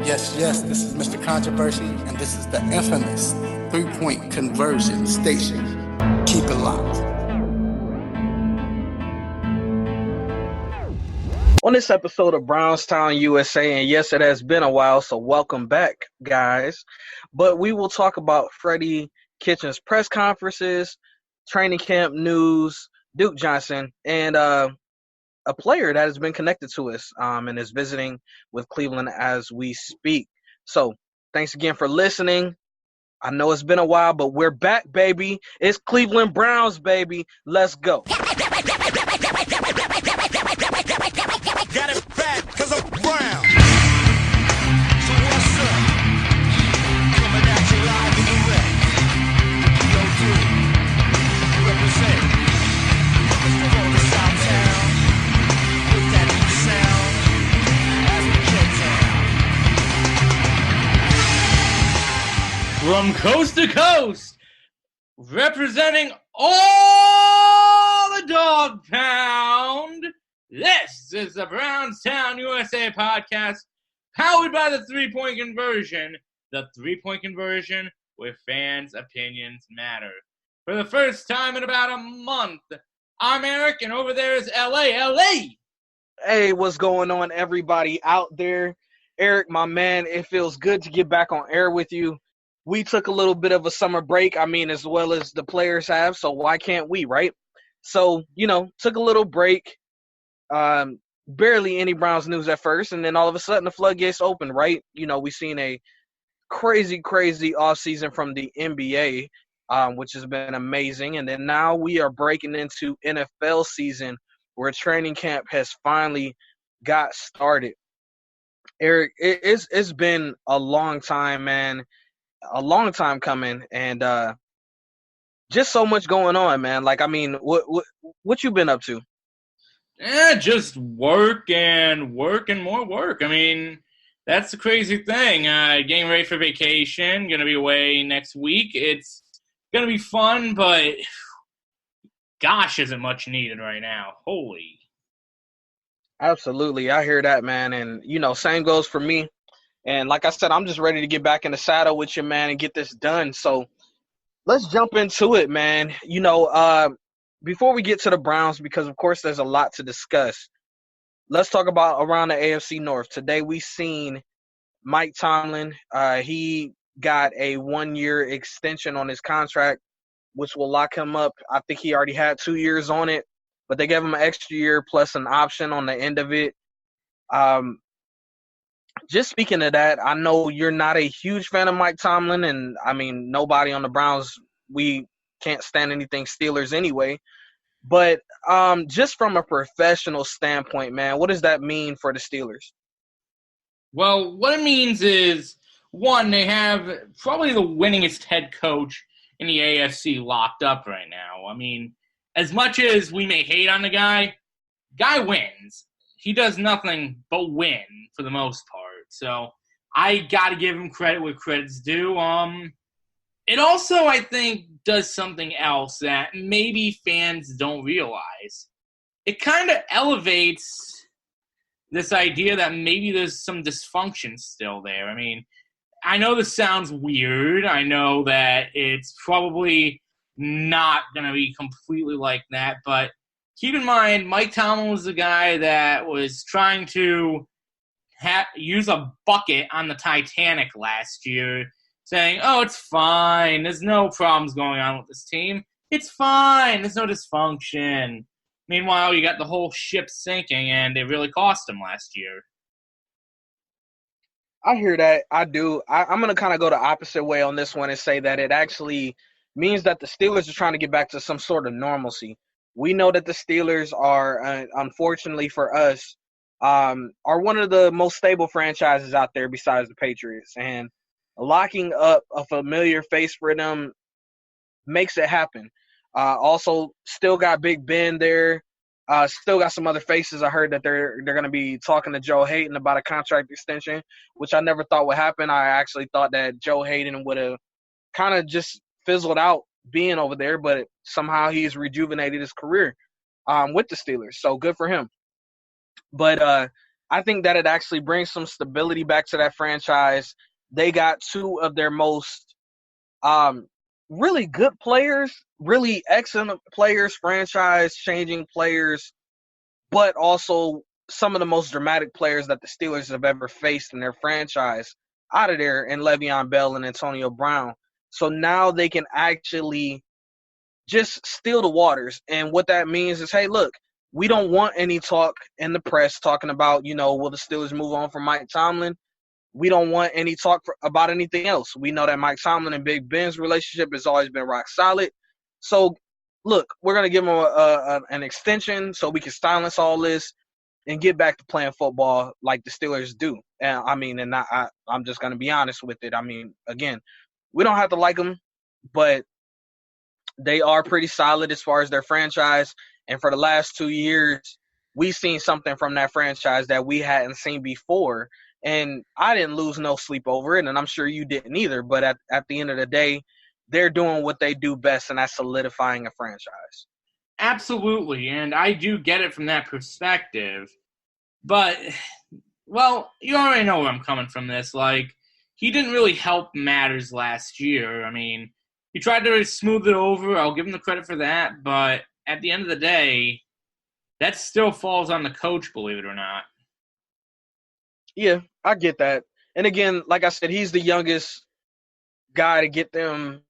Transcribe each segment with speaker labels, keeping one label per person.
Speaker 1: Yes, this is Mr. Controversy, and this is the infamous three-point conversion station. Keep it locked.
Speaker 2: On this episode of Brownstown, USA, and yes, it has been a while, so welcome back, guys. But we will talk about Freddie Kitchens' press conferences, training camp news, Duke Johnson, and a player that has been connected to us and is visiting with Cleveland as we speak. So thanks again for listening. I know it's been a while, but we're back, baby. It's Cleveland Browns, baby. Let's go.
Speaker 3: Got it back because I'm brown. So what's up? Coming at you live in direct. Yo, dude, represent. For the South Town. With that new sound. As we check town.
Speaker 4: From coast to coast, representing all the dog pound, this is the Brownstown USA podcast, powered by the three-point conversion. The three-point conversion where fans' opinions matter. For the first time in about a month, I'm Eric, and over there is LA.
Speaker 2: Hey, what's going on, everybody out there? Eric, my man, it feels good to get back on air with you. We took a little bit of a summer break, as well as the players have, so why can't we, right? So, took a little break. Barely any Browns news at first, and then all of a sudden the floodgates open, right? We've seen a crazy offseason from the NBA, which has been amazing, and then now we are breaking into NFL season where training camp has finally got started. Eric, it's been a long time, man, a long time coming, and just so much going on, man. What you been up to?
Speaker 4: Just work and more work. That's the crazy thing. Getting ready for vacation, going to be away next week. It's going to be fun, but gosh, isn't much needed right now. Holy.
Speaker 2: Absolutely. I hear that, man. And, same goes for me. And like I said, I'm just ready to get back in the saddle with you, man, and get this done. So let's jump into it, man. Before we get to the Browns, because, of course, there's a lot to discuss, let's talk about around the AFC North. Today we seen Mike Tomlin. He got a 1-year extension on his contract, which will lock him up. I think he already had 2 years on it, but they gave him an extra year plus an option on the end of it. Just speaking of that, I know you're not a huge fan of Mike Tomlin, and, nobody on the Browns, we can't stand anything Steelers anyway. But just from a professional standpoint, man, what does that mean for the Steelers?
Speaker 4: Well, what it means is, one, they have probably the winningest head coach in the AFC locked up right now. As much as we may hate on the guy wins. He does nothing but win for the most part. So I got to give him credit where credit's due. It also, I think, does something else that maybe fans don't realize. It kind of elevates this idea that maybe there's some dysfunction still there. I know this sounds weird. I know that it's probably not going to be completely like that. But keep in mind, Mike Tomlin was the guy that was trying to use a bucket on the Titanic last year, saying, oh, it's fine. There's no problems going on with this team. It's fine. There's no dysfunction. Meanwhile, you got the whole ship sinking, and it really cost him last year.
Speaker 2: I hear that. I do. I'm going to kind of go the opposite way on this one and say that it actually means that the Steelers are trying to get back to some sort of normalcy. We know that the Steelers are, unfortunately for us, are one of the most stable franchises out there besides the Patriots. And locking up a familiar face for them makes it happen. Also, still got Big Ben there. Still got some other faces. I heard that they're going to be talking to Joe Hayden about a contract extension, which I never thought would happen. I actually thought that Joe Hayden would have kind of just fizzled out being over there, but somehow he's rejuvenated his career with the Steelers. So good for him. But I think that it actually brings some stability back to that franchise. They got two of their most really good players, really excellent players, franchise-changing players, but also some of the most dramatic players that the Steelers have ever faced in their franchise out of there in Le'Veon Bell and Antonio Brown. So now they can actually just still the waters. And what that means is, hey, look, we don't want any talk in the press talking about, will the Steelers move on from Mike Tomlin? We don't want any talk about anything else. We know that Mike Tomlin and Big Ben's relationship has always been rock solid. So, look, we're going to give him an extension so we can silence all this and get back to playing football like the Steelers do. And I'm just going to be honest with it. I mean, again, we don't have to like them, but they are pretty solid as far as their franchise. And for the last 2 years, we've seen something from that franchise that we hadn't seen before. And I didn't lose no sleep over it, and I'm sure you didn't either. But at the end of the day, they're doing what they do best, and that's solidifying a franchise.
Speaker 4: Absolutely, and I do get it from that perspective. But, well, you already know where I'm coming from this. Like, he didn't really help matters last year. I mean, he tried to smooth it over. I'll give him the credit for that. But at the end of the day, that still falls on the coach, believe it or not.
Speaker 2: Yeah, I get that. And again, like I said, he's the youngest guy to get them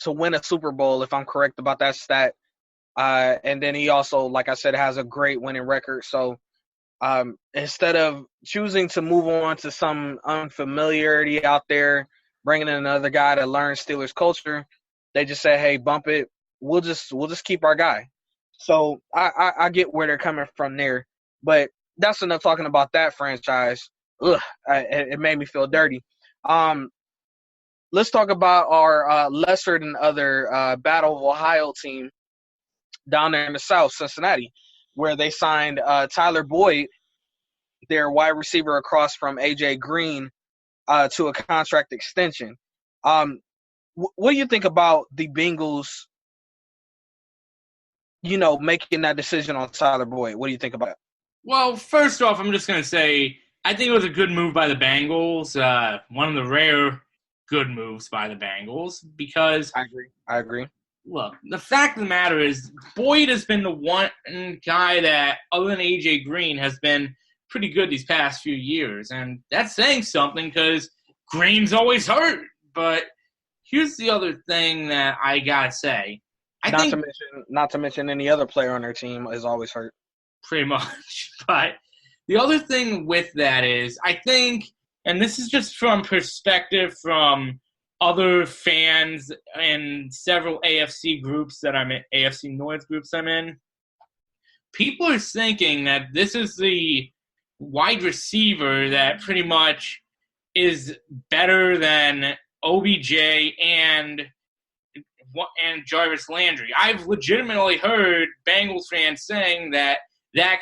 Speaker 2: to win a Super Bowl, if I'm correct about that stat. And then he also, like I said, has a great winning record. So instead of choosing to move on to some unfamiliarity out there, bringing in another guy to learn Steelers culture, they just say, hey, bump it. We'll just keep our guy. So I get where they're coming from there. But that's enough talking about that franchise. It made me feel dirty. Let's talk about our lesser than other Battle of Ohio team down there in the South, Cincinnati, where they signed Tyler Boyd, their wide receiver across from A.J. Green, to a contract extension. What do you think about the Bengals, making that decision on Tyler Boyd? What do you think about it?
Speaker 4: Well, first off, I'm just going to say I think it was a good move by the Bengals, one of the rare good moves by the Bengals, because
Speaker 2: I agree.
Speaker 4: Look, the fact of the matter is Boyd has been the one guy that, other than A.J. Green, has been pretty good these past few years. And that's saying something because Green's always hurt. But here's the other thing that I got to say. Not to mention any other player on their team is always hurt. Pretty much. But the other thing with that is, I think, and this is just from perspective from other fans and several AFC groups that I'm in, AFC North groups I'm in, people are thinking that this is the wide receiver that pretty much is better than OBJ and Jarvis Landry. I've legitimately heard Bengals fans saying that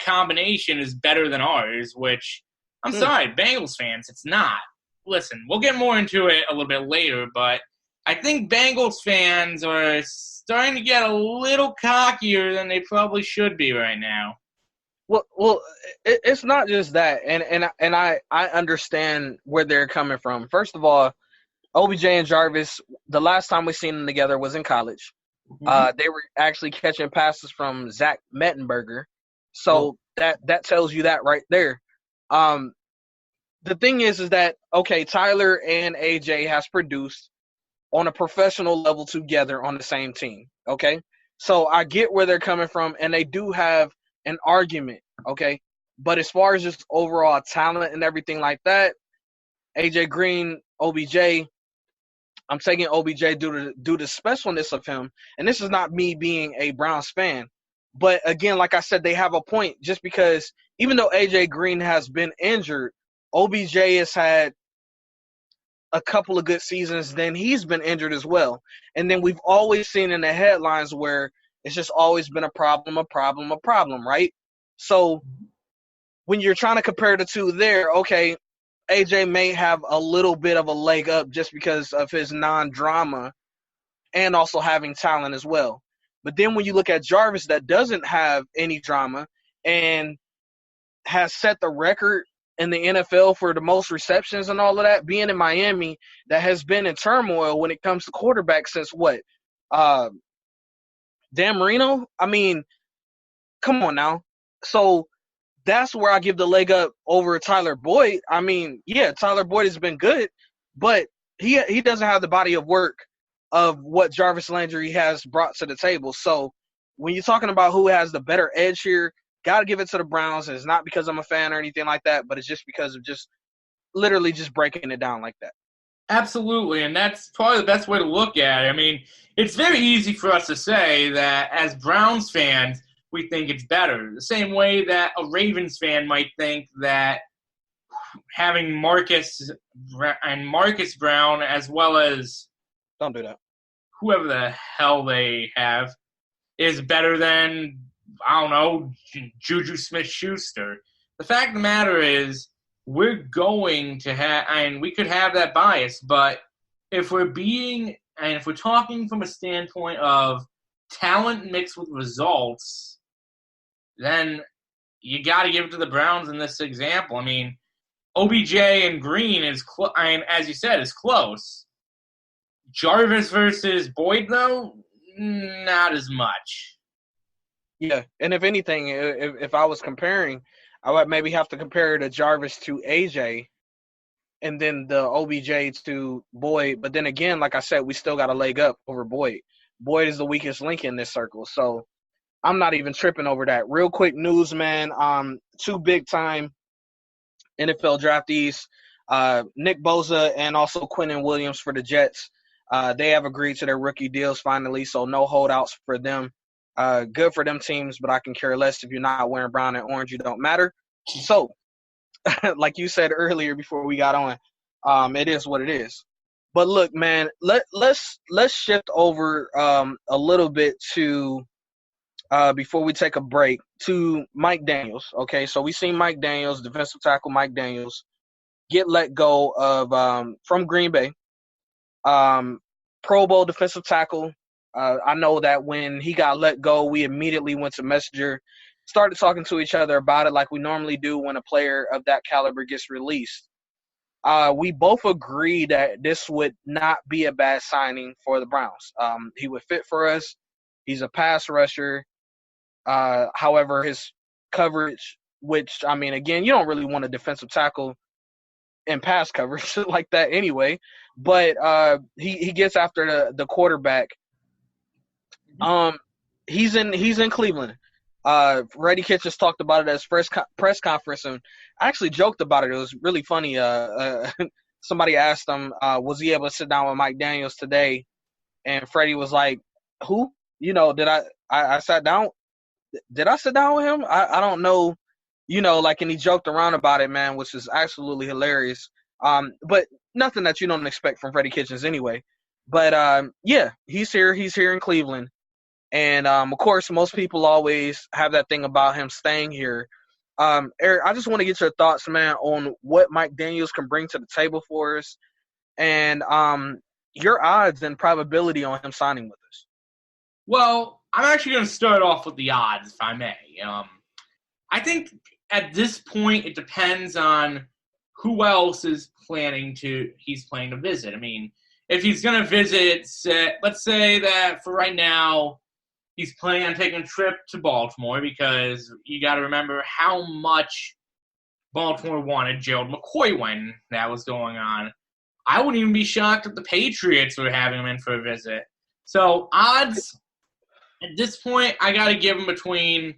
Speaker 4: combination is better than ours, which, I'm sorry, Bengals fans, it's not. Listen, we'll get more into it a little bit later, but I think Bengals fans are starting to get a little cockier than they probably should be right now.
Speaker 2: Well, it's not just that, and I understand where they're coming from. First of all, OBJ and Jarvis, the last time we seen them together was in college. Mm-hmm. They were actually catching passes from Zach Mettenberger. So that tells you that right there. The thing is that, okay, Tyler and AJ has produced on a professional level together on the same team, okay? So I get where they're coming from, and they do have an argument, okay? But as far as just overall talent and everything like that, AJ Green, OBJ, I'm taking OBJ due to the specialness of him. And this is not me being a Browns fan. But, again, like I said, they have a point just because even though AJ Green has been injured, OBJ has had a couple of good seasons, then he's been injured as well. And then we've always seen in the headlines where it's just always been a problem, right? So when you're trying to compare the two there, okay, AJ may have a little bit of a leg up just because of his non-drama and also having talent as well. But then when you look at Jarvis that doesn't have any drama and has set the record in the NFL for the most receptions and all of that, being in Miami that has been in turmoil when it comes to quarterback since what? Dan Marino? I mean, come on now. So that's where I give the leg up over Tyler Boyd. I mean, yeah, Tyler Boyd has been good, but he doesn't have the body of work of what Jarvis Landry has brought to the table. So when you're talking about who has the better edge here, got to give it to the Browns. And it's not because I'm a fan or anything like that, but it's just because of just literally just breaking it down like that.
Speaker 4: Absolutely, and that's probably the best way to look at it. I mean, it's very easy for us to say that as Browns fans, we think it's better. The same way that a Ravens fan might think that having Marcus Brown as well as
Speaker 2: Don't do that.
Speaker 4: whoever the hell they have is better than, I don't know, Juju Smith-Schuster. The fact of the matter is we're going to have, and we could have that bias, but if we're talking from a standpoint of talent mixed with results, then you got to give it to the Browns in this example. I mean, OBJ and Green is, as you said, is close. Jarvis versus Boyd, though, not as much.
Speaker 2: Yeah, and if anything, if I was comparing, I would maybe have to compare the Jarvis to AJ and then the OBJ to Boyd. But then again, like I said, we still got a leg up over Boyd. Boyd is the weakest link in this circle. So I'm not even tripping over that. Real quick news, man. Two big-time NFL draftees, Nick Bosa and also Quinnen Williams for the Jets. They have agreed to their rookie deals finally, so no holdouts for them. Good for them teams, but I can care less. If you're not wearing brown and orange, you don't matter. So, like you said earlier before we got on, it is what it is. But look, man, let's shift over a little bit to before we take a break to Mike Daniels. Okay, so we seen Mike Daniels, defensive tackle Mike Daniels, get let go of from Green Bay. Pro Bowl defensive tackle. I know that when he got let go, we immediately went to Messenger, started talking to each other about it like we normally do when a player of that caliber gets released. We both agree that this would not be a bad signing for the Browns. He would fit for us. He's a pass rusher. However, his coverage, which, I mean, again, you don't really want a defensive tackle in pass coverage like that anyway. But he gets after the quarterback. He's in Cleveland. Freddie Kitchens talked about it at his press conference, and I actually joked about it. It was really funny. Somebody asked him, was he able to sit down with Mike Daniels today? And Freddie was like, who? You know, did I sat down? Did I sit down with him? I don't know. You know, like, and he joked around about it, man, which is absolutely hilarious. But nothing that you don't expect from Freddie Kitchens anyway. But, yeah, he's here. He's here in Cleveland. And, of course, most people always have that thing about him staying here. Eric, I just want to get your thoughts, man, on what Mike Daniels can bring to the table for us and your odds and probability on him signing with us.
Speaker 4: Well, I'm actually going to start off with the odds, if I may. I think at this point it depends on who else he's planning to visit. I mean, if he's going to visit, let's say that for right now, he's planning on taking a trip to Baltimore because you got to remember how much Baltimore wanted Gerald McCoy when that was going on. I wouldn't even be shocked if the Patriots were having him in for a visit. So odds, at this point, I got to give him between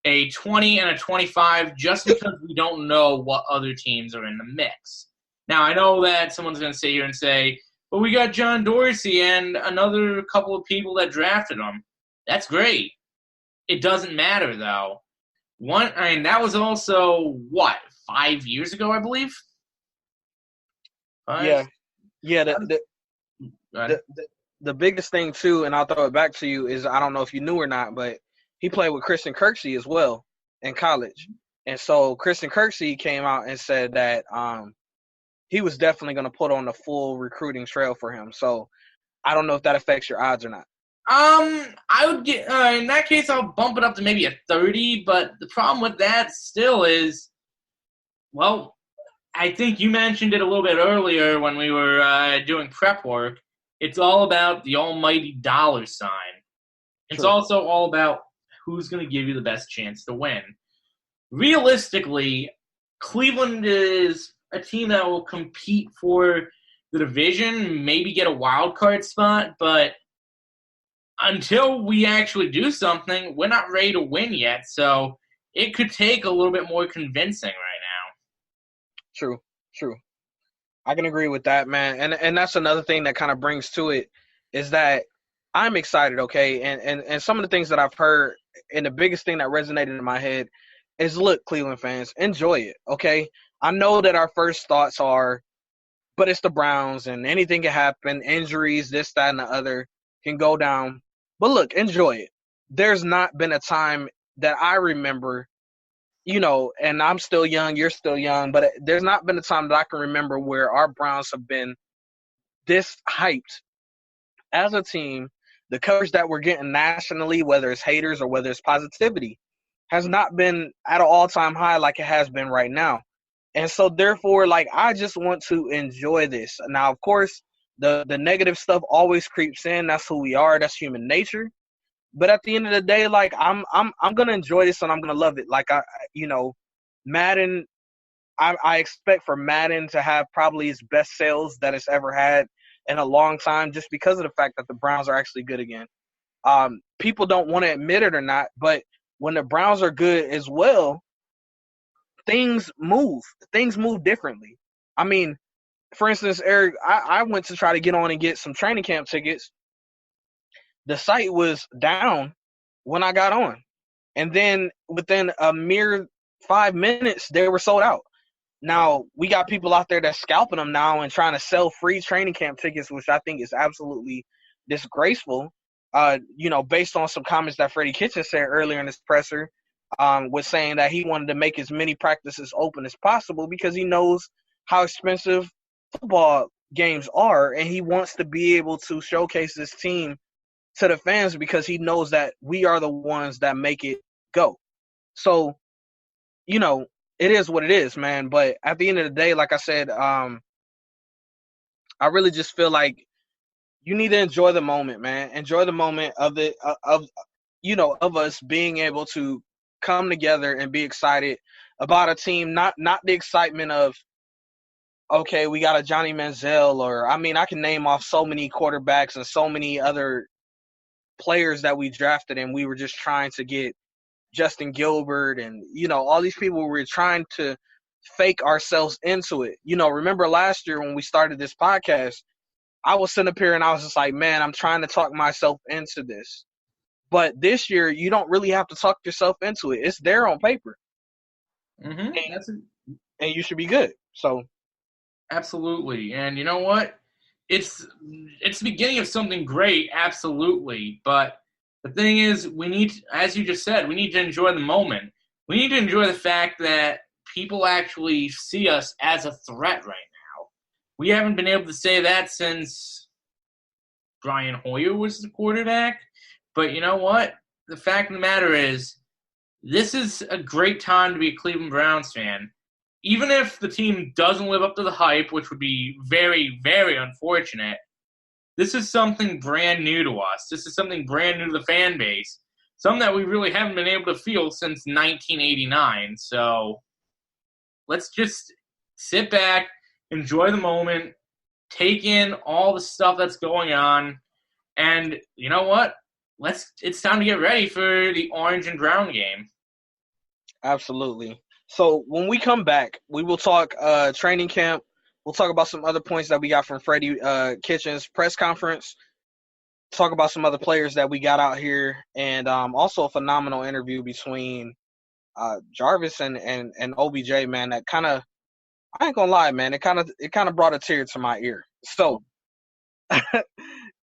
Speaker 4: a 20 and a 25 just because we don't know what other teams are in the mix. Now, I know that someone's going to sit here and say, well, we got John Dorsey and another couple of people that drafted him. That's great. It doesn't matter, though. That was also, 5 years ago, I believe? 5?
Speaker 2: Yeah. The biggest thing, too, and I'll throw it back to you, is I don't know if you knew or not, but he played with Christian Kirksey as well in college. And so Christian Kirksey came out and said that he was definitely going to put on the full recruiting trail for him. So I don't know if that affects your odds or not.
Speaker 4: I would get in that case I'll bump it up to maybe a 30, but the problem with that still is Well, I think you mentioned it a little bit earlier when we were doing prep work. It's all about the almighty dollar sign. It's
Speaker 2: True.
Speaker 4: also all about who's going to give you the best chance to win. Realistically, Cleveland is a team that will compete for the division, maybe get a wild card spot, but until we actually do something, we're not ready to win yet. So it could take a little bit more convincing right
Speaker 2: True. True. I can agree with that, man. And that's another thing that kind of brings to it is that I'm excited, okay? And some of the things that I've heard, and the biggest thing that resonated in my head is, look, Cleveland fans, enjoy it, okay? I know that our first thoughts are, but it's the Browns and anything can happen, injuries, this, that, and the other can go down. But look, enjoy it. There's not been a time that I remember, and I'm still young, you're still young, but there's not been a time that I can remember where our Browns have been this hyped as a team. The coverage that we're getting nationally, whether it's haters or whether it's positivity, has not been at an all-time high like it has been right now. And so, therefore, I just want to enjoy this. Now, of course, the negative stuff always creeps in. That's who we are. That's human nature. But at the end of the day, I'm gonna enjoy this and I'm gonna love it. Madden. I expect for Madden to have probably its best sales that it's ever had in a long time, just because of the fact that the Browns are actually good again. People don't want to admit it or not, but when the Browns are good as well, things move. Things move differently. I mean, for instance, Eric, I went to try to get on and get some training camp tickets. The site was down when I got on. And then within a mere 5 minutes, they were sold out. Now, we got people out there that's scalping them now and trying to sell free training camp tickets, which I think is absolutely disgraceful, based on some comments that Freddie Kitchens said earlier in his presser, was saying that he wanted to make as many practices open as possible because he knows how expensive football games are, and he wants to be able to showcase this team to the fans because he knows that we are the ones that make it go. So, it is what it is, man. But at the end of the day, like I said, I really just feel like you need to enjoy the moment, man. Enjoy the moment of us being able to come together and be excited about a team, not the excitement of, okay, we got a Johnny Manziel, or I can name off so many quarterbacks and so many other players that we drafted, and we were just trying to get Justin Gilbert and, all these people were trying to fake ourselves into it. Remember last year when we started this podcast, I was sitting up here and I was just like, man, I'm trying to talk myself into this. But this year, you don't really have to talk yourself into it. It's there on paper.
Speaker 4: now.
Speaker 2: And you should be good. So,
Speaker 4: Absolutely. And you know what? It's the beginning of something great, absolutely. But the thing is, we need, as you just said, we need to enjoy the moment. We need to enjoy the fact that people actually see us as a threat right now. We haven't been able to say that since Brian Hoyer was the quarterback. But you know what? The fact of the matter is, this is a great time to be a Cleveland Browns fan. Even if the team doesn't live up to the hype, which would be very, very unfortunate, this is something brand new to us. This is something brand new to the fan base. Something that we really haven't been able to feel since 1989. So let's just sit back, enjoy the moment, take in all the stuff that's going on, and you know what? It's time to get ready for the orange and brown game.
Speaker 2: absolutely. So when we come back, we will talk training camp. We'll talk about some other points that we got from Freddie Kitchens' press conference. Talk about some other players that we got out here, and also a phenomenal interview between Jarvis and OBJ, man. That kind of, I ain't gonna lie, man. It kind of brought a tear to my ear. So,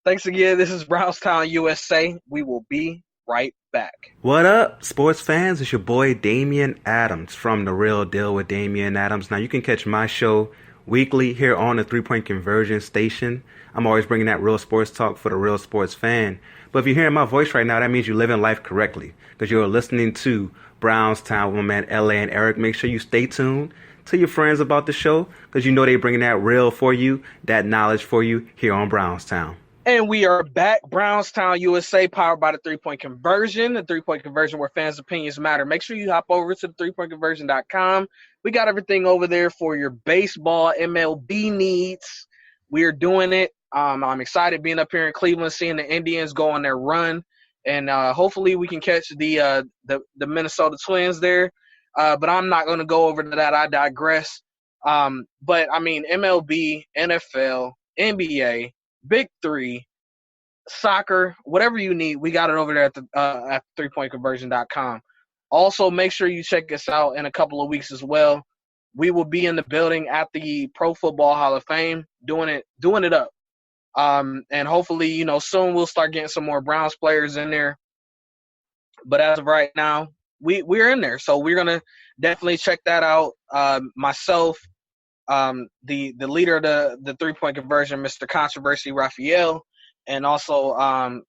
Speaker 2: thanks again. This is Brownstown, USA. We will be right back.
Speaker 5: What up, sports fans? It's your boy Damian Adams from The Real Deal with Damian Adams. Now, you can catch my show weekly here on the 3-Point Conversion station. I'm always bringing that real sports talk for the real sports fan. But if you're hearing my voice right now, that means you're living life correctly because you're listening to Brownstown with my man LA and Eric. Make sure you stay tuned Tell your friends about the show because you know they bringing that real for you, that knowledge for you here on Brownstown.
Speaker 2: And we are back, Brownstown, USA, powered by the 3-Point Conversion, the 3-Point Conversion where fans' opinions matter. Make sure you hop over to the 3pointconversion.com. We got everything over there for your baseball, MLB needs. We are doing it. I'm excited being up here in Cleveland, seeing the Indians go on their run, and hopefully we can catch the Minnesota Twins there. But I'm not going to go over to that. I digress. But, I mean, MLB, NFL, NBA, Big Three, soccer, whatever you need, we got it over there at 3pointconversion.com. Also, make sure you check us out in a couple of weeks as well. We will be in the building at the Pro Football Hall of Fame, doing it up. And hopefully, soon we'll start getting some more Browns players in there. But as of right now, we're in there, so we're gonna definitely check that out. Myself, the leader of the 3-Point Conversion, Mr. Controversy Raphael, and also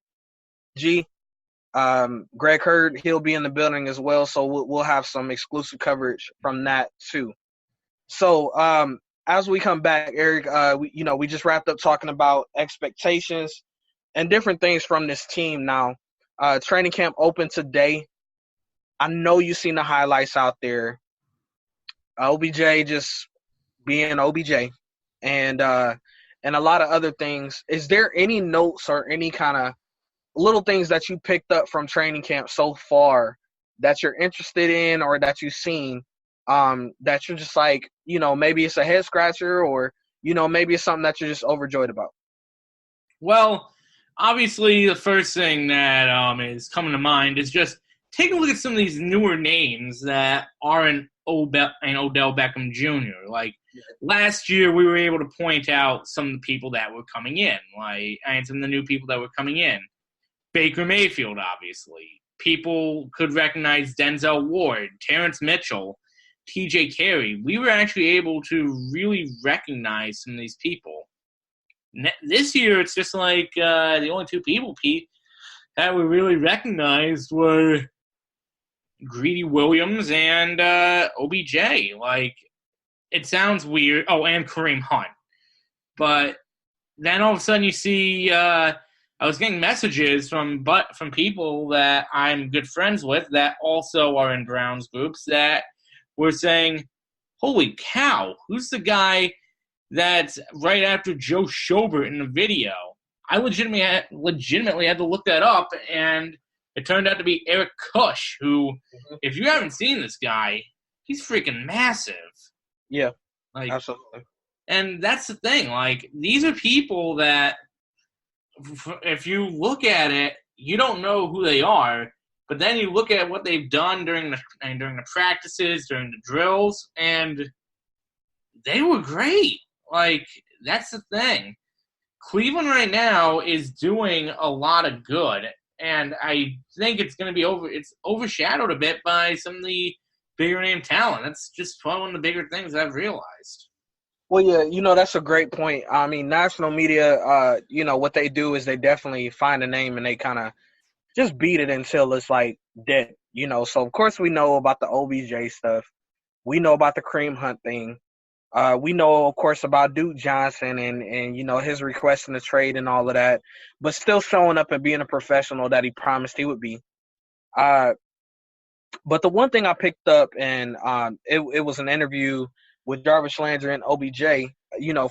Speaker 2: Greg Hurd, he'll be in the building as well, so we'll have some exclusive coverage from that too. So as we come back, Eric, we just wrapped up talking about expectations and different things from this team. Now, training camp opened today. I know you've seen the highlights out there. OBJ just being OBJ, and a lot of other things. Is there any notes or any kind of little things that you picked up from training camp so far that you're interested in or that you've seen that you're just like, maybe it's a head scratcher or, maybe it's something that you're just overjoyed about?
Speaker 4: Well, obviously the first thing that is coming to mind is just take a look at some of these newer names that aren't Odell Beckham Jr. Like last year, we were able to point out some of the people that were coming in, and some of the new people that were coming in. Baker Mayfield, obviously. People could recognize Denzel Ward, Terrence Mitchell, T.J. Carey. We were actually able to really recognize some of these people. This year, it's just like the only two people, Pete, that we really recognized were Greedy Williams and OBJ. It sounds weird. Oh, and Kareem Hunt. But then all of a sudden you see I was getting messages from people that I'm good friends with that also are in Browns groups that were saying, holy cow, who's the guy that's right after Joe Schobert in the video? I legitimately had to look that up, and it turned out to be Eric Kush, who, if you haven't seen this guy, he's freaking massive.
Speaker 2: Yeah, absolutely.
Speaker 4: And that's the thing. These are people that, if you look at it, you don't know who they are, but then you look at what they've done during the practices, during the drills, and they were great. That's the thing. Cleveland right now is doing a lot of good, and I think it's going to be it's overshadowed a bit by some of the bigger name talent. That's just one of the bigger things I've realized.
Speaker 2: Well, yeah, that's a great point. I mean, national media, what they do is they definitely find a name and they kind of just beat it until it's dead, So, of course, we know about the OBJ stuff. We know about the Kareem Hunt thing. We know, of course, about Duke Johnson and his requesting the trade and all of that, but still showing up and being a professional that he promised he would be. But the one thing I picked up, and it was an interview with Jarvis Landry and OBJ.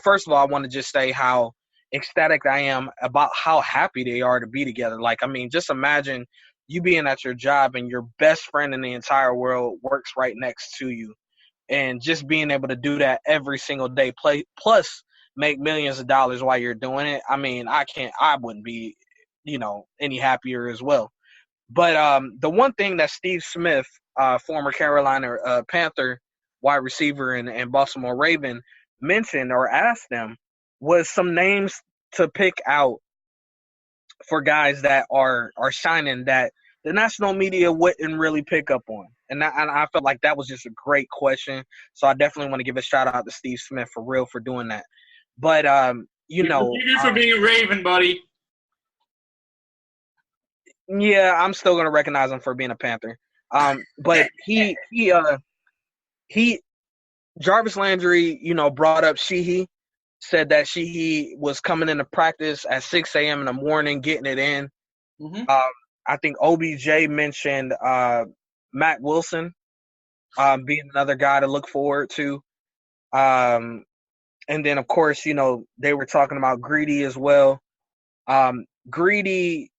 Speaker 2: First of all, I want to just say how ecstatic I am about how happy they are to be together. Just imagine you being at your job and your best friend in the entire world works right next to you. And just being able to do that every single day, plus make millions of dollars while you're doing it. I wouldn't be, any happier as well. But the one thing that Steve Smith, former Carolina Panther wide receiver and Baltimore Raven, mentioned or asked them was some names to pick out for guys that are shining that the national media wouldn't really pick up on. And I felt like that was just a great question. So I definitely want to give a shout out to Steve Smith for real for doing that. But,
Speaker 4: You're for being a Raven, buddy.
Speaker 2: Yeah, I'm still going to recognize him for being a Panther. But he Jarvis Landry, brought up Sheehy, said that Sheehy was coming into practice at 6 a.m. in the morning, getting it in.
Speaker 4: Mm-hmm.
Speaker 2: I think OBJ mentioned Matt Wilson being another guy to look forward to. And then, of course, they were talking about Greedy as well. Greedy,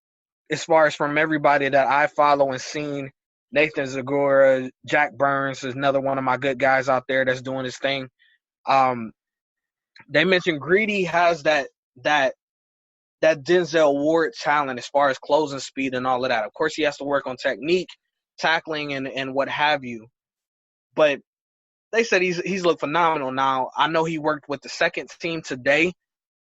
Speaker 2: as far as from everybody that I follow and seen, Nathan Zagora, Jack Burns is another one of my good guys out there that's doing his thing. They mentioned Greedy has that Denzel Ward talent as far as closing speed and all of that. Of course, he has to work on technique, tackling, and what have you. But they said he's looked phenomenal. Now, I know he worked with the second team today,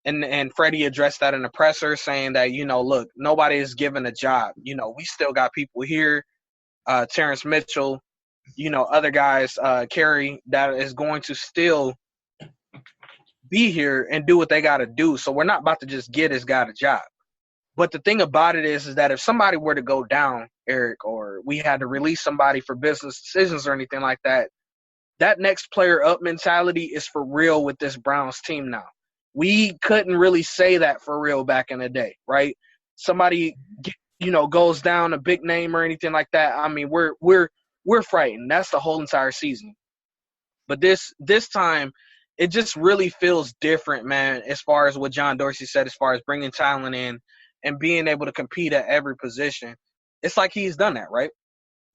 Speaker 2: and Freddie addressed that in the presser, saying that, look, nobody is given a job. We still got people here, Terrence Mitchell, other guys, Kerry, that is going to still be here and do what they got to do. So we're not about to just get this guy a job. But the thing about it is that if somebody were to go down, Eric, or we had to release somebody for business decisions or anything like that, that next player up mentality is for real with this Browns team now. We couldn't really say that for real back in the day, right? Somebody, goes down, a big name or anything like that. I mean, we're frightened. That's the whole entire season. But this time, it just really feels different, man, as far as what John Dorsey said, as far as bringing talent in and being able to compete at every position. It's like he's done that, right?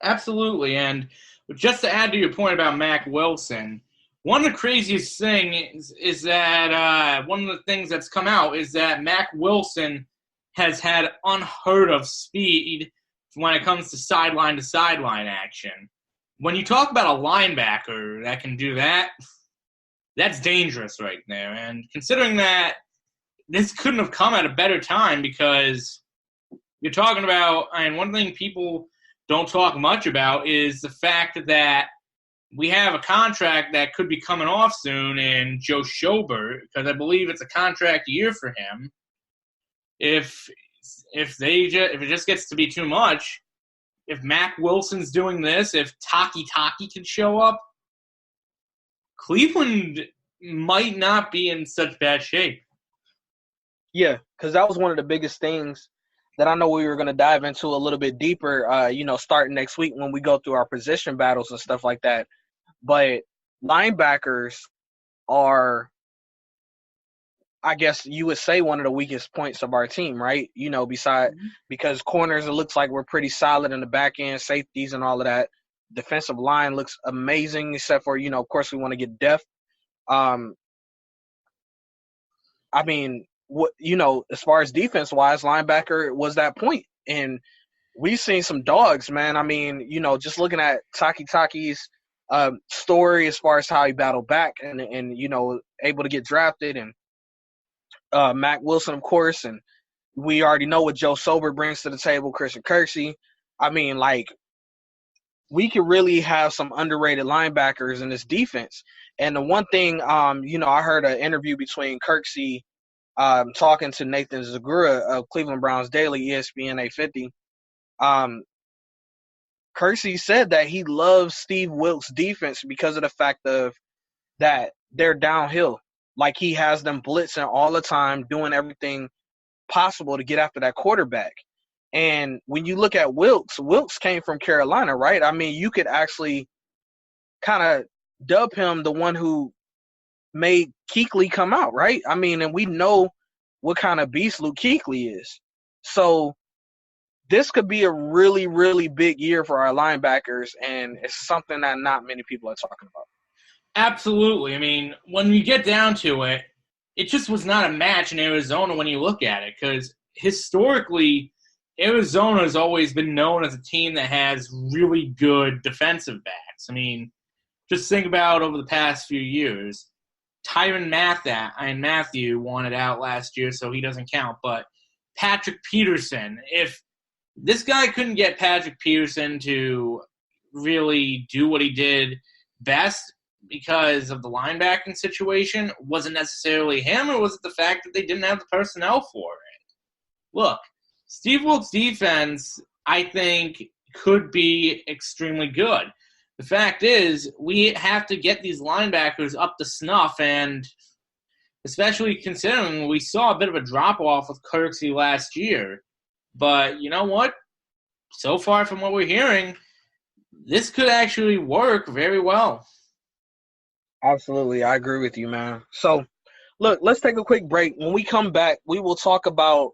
Speaker 4: Absolutely. And just to add to your point about Mac Wilson, one of the craziest things is that one of the things that's come out is that Mac Wilson has had unheard of speed when it comes to sideline action. When you talk about a linebacker that can do that, that's dangerous right there. And considering that this couldn't have come at a better time, because you're talking about, and one thing people don't talk much about is the fact that we have a contract that could be coming off soon in Joe Schobert, because I believe it's a contract year for him. If it just gets to be too much, if Mac Wilson's doing this, if Taki can show up, Cleveland might not be in such bad shape.
Speaker 2: Yeah, because that was one of the biggest things that I know we were going to dive into a little bit deeper, starting next week when we go through our position battles and stuff like that. But linebackers are, I guess you would say, one of the weakest points of our team, right? Because corners, it looks like we're pretty solid in the back end, safeties and all of that. Defensive line looks amazing, except for, of course, we want to get depth. As far as defense-wise, linebacker was that point. And we've seen some dogs, man. I mean, just looking at Taki's story as far as how he battled back and able to get drafted, and Mac Wilson, of course, and we already know what Joe Schobert brings to the table, Christian Kirksey. I mean, we could really have some underrated linebackers in this defense. And the one thing, I heard an interview between Kirksey talking to Nathan Zagura of Cleveland Browns Daily, ESPN 850. Kirksey said that he loves Steve Wilks' defense because of the fact of that they're downhill. Like, he has them blitzing all the time, doing everything possible to get after that quarterback. And when you look at Wilks came from Carolina, right? I mean, you could actually kind of dub him the one who made Kuechly come out, right? I mean, and we know what kind of beast Luke Kuechly is. So this could be a really, really big year for our linebackers, and it's something that not many people are talking about.
Speaker 4: Absolutely. I mean, when we get down to it, it just was not a match in Arizona when you look at it, because historically, Arizona has always been known as a team that has really good defensive backs. I mean, just think about over the past few years. Tyrann Mathieu won it out last year, so he doesn't count. But Patrick Peterson, if this guy couldn't get Patrick Peterson to really do what he did best because of the linebacking situation, wasn't necessarily him, or was it the fact that they didn't have the personnel for it? Look, Steve Wilks' defense, I think, could be extremely good. the fact is we have to get these linebackers up to snuff, and especially considering we saw a bit of a drop-off with Kirksey last year. But you know what? So far from what we're hearing, this could actually work very well.
Speaker 2: Absolutely. I agree with you, man. So, look, let's take a quick break. When we come back, we will talk about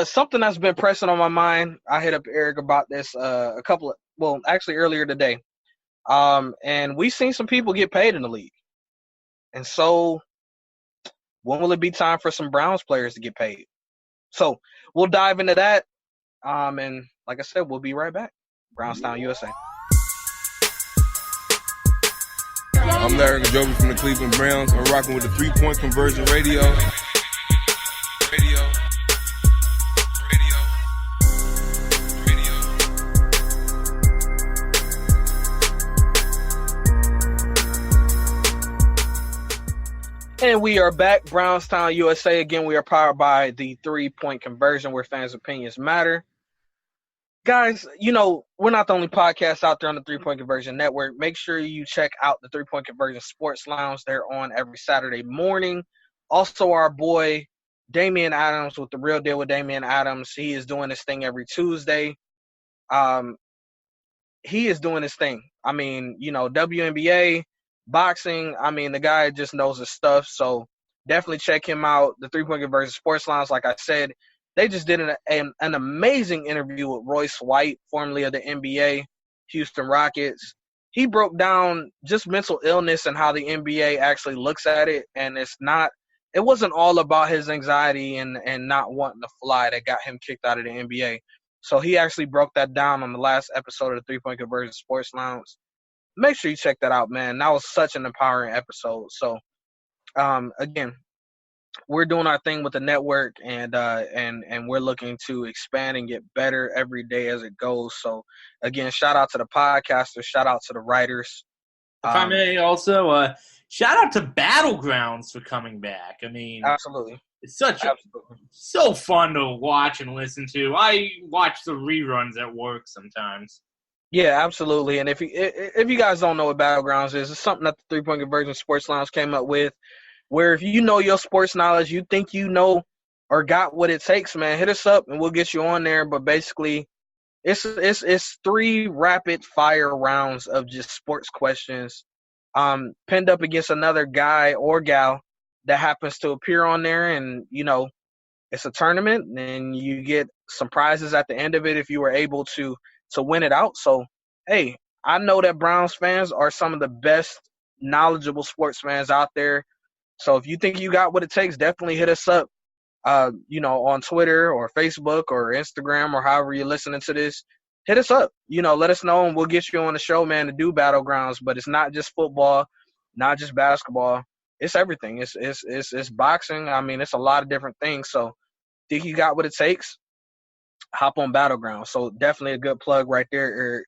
Speaker 2: something that's been pressing on my mind. I hit up Eric about this earlier today. And we've seen some people get paid in the league. And so, when will it be time for some Browns players to get paid? So, we'll dive into that. And like I said, we'll be right back. Brownstown, USA.
Speaker 6: I'm Larry Gajobi from the Cleveland Browns. I'm rocking with the 3-Point Conversion Radio.
Speaker 2: And we are back, Brownstown, USA. Again, we are powered by the 3-Point Conversion, where fans' opinions matter. Guys, you know, we're not the only podcast out there on the 3-Point Conversion Network. Make sure you check out the 3-Point Conversion Sports Lounge. They're on every Saturday morning. Also, our boy, Damian Adams with The Real Deal with Damian Adams. He is doing this thing every Tuesday. He is doing this thing. I mean, you know, WNBA, boxing. I mean, the guy just knows his stuff. So definitely check him out. The 3-Point Conversion Sports Lounge, like I said, they just did an amazing interview with Royce White, formerly of the NBA, Houston Rockets. He broke down just mental illness and how the NBA actually looks at it. And it wasn't all about his anxiety and not wanting to fly that got him kicked out of the NBA. So he actually broke that down on the last episode of the 3-Point Conversion Sports Lounge. Make sure you check that out, man. That was such an empowering episode. So, again, we're doing our thing with the network, and we're looking to expand and get better every day as it goes. So, again, shout out to the podcasters, shout out to the writers.
Speaker 4: If I may also, shout out to Battlegrounds for coming back. I mean,
Speaker 2: absolutely,
Speaker 4: it's so fun to watch and listen to. I watch the reruns at work sometimes.
Speaker 2: Yeah, absolutely. And if you guys don't know what Battlegrounds is, it's something that the 3-Point Conversion Sports Lounge came up with, where if you know your sports knowledge, you think you know or got what it takes, man, hit us up and we'll get you on there. But basically, it's 3 rapid fire rounds of just sports questions, pinned up against another guy or gal that happens to appear on there. And, you know, it's a tournament and you get some prizes at the end of it if you were able to win it out. So, hey, I know that Browns fans are some of the best knowledgeable sports fans out there. So if you think you got what it takes, definitely hit us up, on Twitter or Facebook or Instagram or however you're listening to this. Hit us up. You know, let us know and we'll get you on the show, man, to do Battlegrounds. But it's not just football, not just basketball. It's everything. It's boxing. I mean, it's a lot of different things. So think you got what it takes? Hop on Battlegrounds. So definitely a good plug right there, Eric.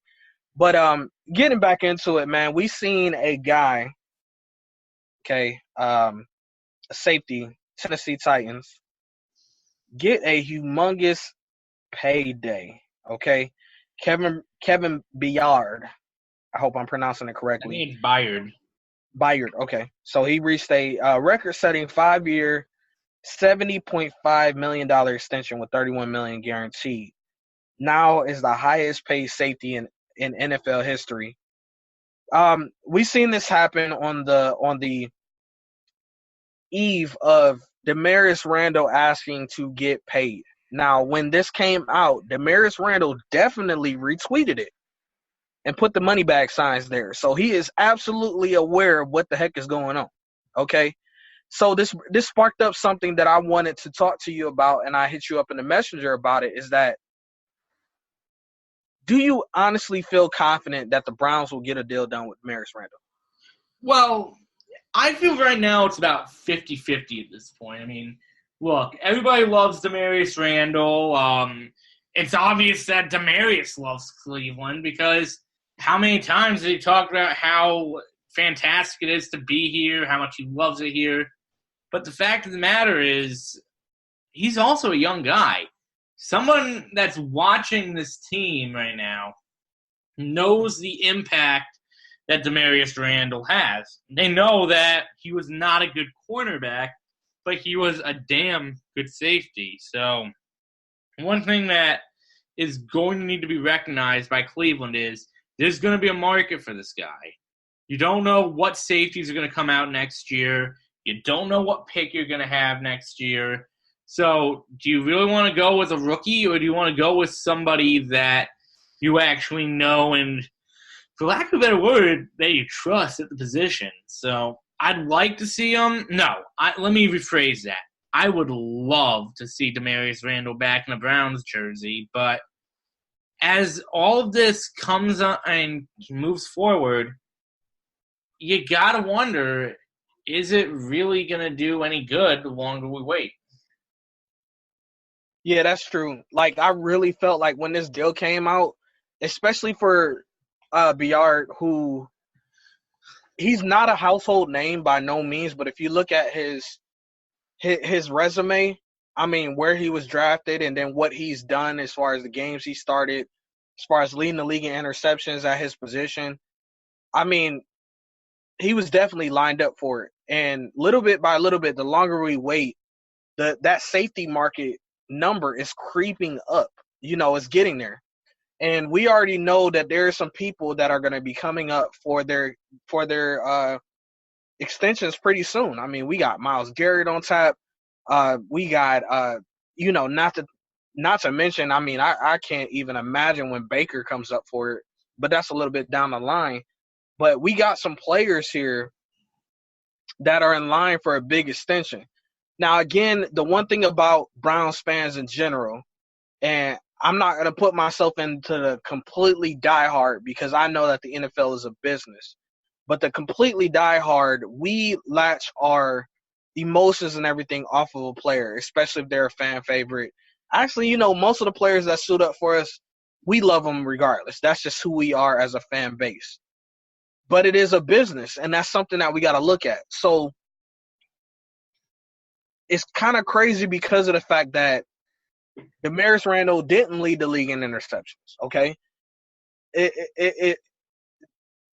Speaker 2: But getting back into it, man, we seen a guy, a safety, Tennessee Titans, get a humongous payday, okay? Kevin Byard. I hope I'm pronouncing it correctly.
Speaker 4: I mean Byard.
Speaker 2: Byard, okay. So he reached a record-setting 5-year, $70.5 million extension with $31 million guaranteed. Now is the highest paid safety in NFL history. We've seen this happen on the eve of Damarious Randall asking to get paid. Now, when this came out, Damarious Randall definitely retweeted it and put the money bag signs there. So he is absolutely aware of what the heck is going on. Okay? So this sparked up something that I wanted to talk to you about, and I hit you up in the messenger about it, is that do you honestly feel confident that the Browns will get a deal done with Damarious Randall?
Speaker 4: Well, I feel right now it's about 50-50 at this point. I mean, look, everybody loves Damarious Randall. It's obvious that Damarious loves Cleveland because how many times did he talk about how fantastic it is to be here, how much he loves it here? But the fact of the matter is he's also a young guy. Someone that's watching this team right now knows the impact that Demarius Randall has. They know that he was not a good cornerback, but he was a damn good safety. So one thing that is going to need to be recognized by Cleveland is there's going to be a market for this guy. You don't know what safeties are going to come out next year. You don't know what pick you're going to have next year. So do you really want to go with a rookie, or do you want to go with somebody that you actually know and, for lack of a better word, that you trust at the position? So I'd like to see him. Let me rephrase that. I would love to see Demarius Randall back in a Browns jersey, but as all of this comes on and moves forward, you got to wonder, is it really going to do any good the longer we wait?
Speaker 2: Yeah, that's true. Like, I really felt like when this deal came out, especially for Biard, who he's not a household name by no means, but if you look at his resume, I mean, where he was drafted and then what he's done as far as the games he started, as far as leading the league in interceptions at his position, I mean, he was definitely lined up for it. And little bit by little bit, the longer we wait, that safety market number is creeping up. You know, it's getting there. And we already know that there are some people that are going to be coming up for their extensions pretty soon. I mean, we got Myles Garrett on tap. We got not to mention, I mean, I can't even imagine when Baker comes up for it, but that's a little bit down the line. But we got some players here that are in line for a big extension. Now, again, the one thing about Browns fans in general, and I'm not going to put myself into the completely diehard because I know that the NFL is a business. But the completely diehard, we latch our emotions and everything off of a player, especially if they're a fan favorite. Actually, you know, most of the players that suit up for us, we love them regardless. That's just who we are as a fan base. But it is a business, and that's something that we got to look at. So it's kind of crazy because of the fact that Demarius Randall didn't lead the league in interceptions, okay?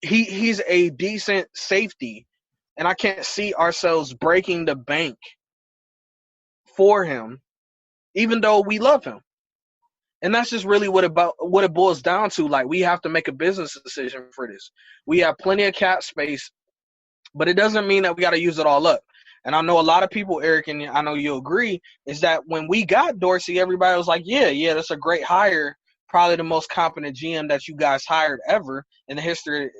Speaker 2: He's a decent safety, and I can't see ourselves breaking the bank for him, even though we love him. And that's just really what it boils down to. Like, we have to make a business decision for this. We have plenty of cap space, but it doesn't mean that we got to use it all up. And I know a lot of people, Eric, and I know you'll agree, is that when we got Dorsey, everybody was like, yeah, that's a great hire, probably the most competent GM that you guys hired ever in the history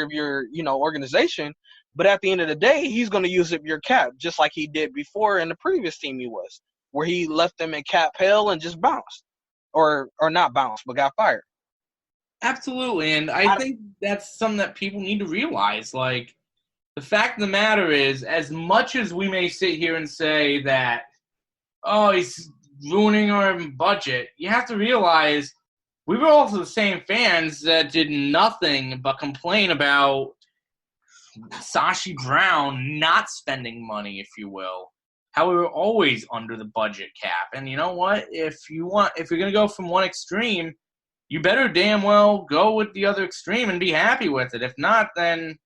Speaker 2: of your, organization. But at the end of the day, he's going to use up your cap just like he did before in the previous team he was, where he left them in cap hell and just bounced. Or not bounced, but got fired.
Speaker 4: Absolutely, and I think that's something that people need to realize. Like, the fact of the matter is, as much as we may sit here and say that, oh, he's ruining our budget, you have to realize we were also the same fans that did nothing but complain about Sashi Brown not spending money, if you will. How we were always under the budget cap. And you know what? If you're going to go from one extreme, you better damn well go with the other extreme and be happy with it. If not, then,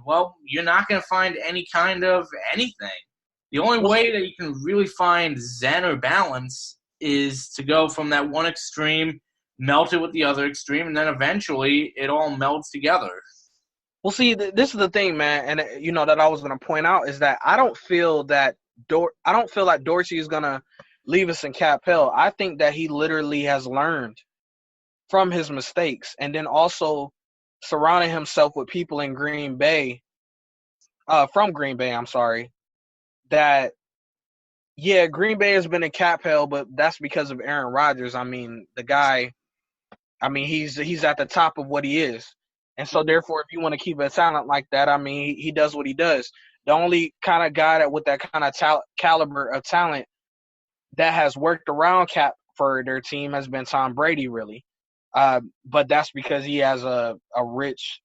Speaker 4: well, you're not going to find any kind of anything. The only way that you can really find zen or balance is to go from that one extreme, melt it with the other extreme, and then eventually it all melts together.
Speaker 2: Well, see, this is the thing, man, and that I was going to point out is that I don't feel like Dorsey is going to leave us in cap hell. I think that he literally has learned from his mistakes and then also surrounding himself with people in Green Bay, that, yeah, Green Bay has been in cap hell, but that's because of Aaron Rodgers. I mean, the guy, he's at the top of what he is. And so, therefore, if you want to keep a talent like that, he does what he does. The only kind of guy that with that kind of caliber of talent that has worked around cap for their team has been Tom Brady, really. But that's because he has a rich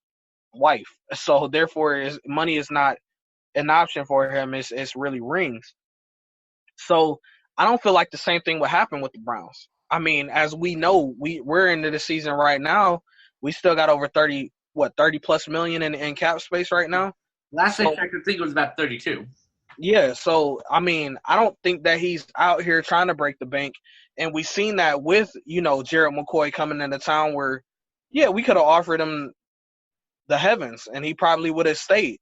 Speaker 2: wife. So, therefore, money is not an option for him. It's really rings. So, I don't feel like the same thing would happen with the Browns. I mean, as we know, we're into the season right now. We still got over 30 plus million in cap space right now.
Speaker 4: Last I checked, I think it was about 32.
Speaker 2: Yeah, so I mean, I don't think that he's out here trying to break the bank, and we've seen that with Jared McCoy coming into town, where we could have offered him the heavens, and he probably would have stayed.